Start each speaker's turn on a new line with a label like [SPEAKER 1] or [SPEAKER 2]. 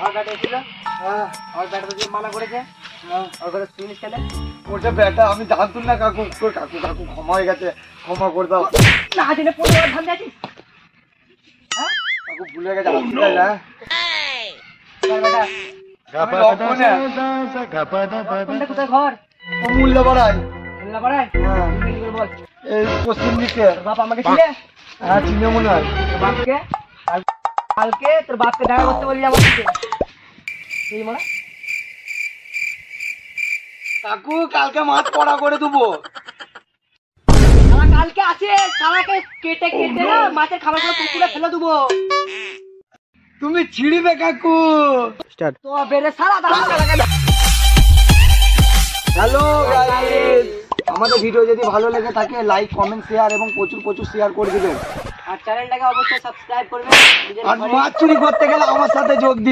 [SPEAKER 1] আমার ব্যাটা এসেছিল, আমার ব্যাটা তো মানা করেছে, ওর কথা শুনিস কেন?
[SPEAKER 2] ওটা ব্যাটা আমি জানতুম না কাকু। কাকু কাকু ক্ষমা হয়ে গেছে, ক্ষমা করে দাও।
[SPEAKER 1] না দিনে 15 ধান দিয়েছিস।
[SPEAKER 2] কাকু ভুলে গেছে, আসতে চাই না।
[SPEAKER 1] আমার ব্যাটা
[SPEAKER 2] আমি রক্ষণে
[SPEAKER 1] কোনটা কোথায় ঘর?
[SPEAKER 2] মূল্য বাড়াই।
[SPEAKER 1] মোল্লা পাড়ায়?
[SPEAKER 2] হ্যাঁ।
[SPEAKER 1] তুমি কি করে বল?
[SPEAKER 2] এই পশ্চিম দিকে।
[SPEAKER 1] তোর বাপ আমাকে ছিলে?
[SPEAKER 2] হ্যাঁ চিনে মনে হয়।
[SPEAKER 1] তোর বাপকে? কালকে তোর বাপকে দেখা করতে বলি আমার সাথে। তুই মানে?
[SPEAKER 2] কাকু কালকে মাছ কড়া করে দেবো।
[SPEAKER 1] শালা কালকে আছে, শালাকে কেটে কেটে না মাছের খাবারগুলো পুকুরে ফেলে দেবো।
[SPEAKER 2] তুমি ছিড়বে কাকু।
[SPEAKER 1] তো বেড়ে সারা দাঁড়া লাগাবে।
[SPEAKER 2] হ্যালো গাইস, আমাদের ভিডিও যদি ভালো লেগে থাকে লাইক কমেন্ট শেয়ার এবং প্রচুর প্রচুর শেয়ার করে দিবেন।
[SPEAKER 1] আর চ্যানেলটাকে অবশ্যই সাবস্ক্রাইব করবেন। নিজের
[SPEAKER 2] আর
[SPEAKER 1] ঘরে-
[SPEAKER 2] মাছ চুরি করতে গেলে আমার সাথে যোগ দিন।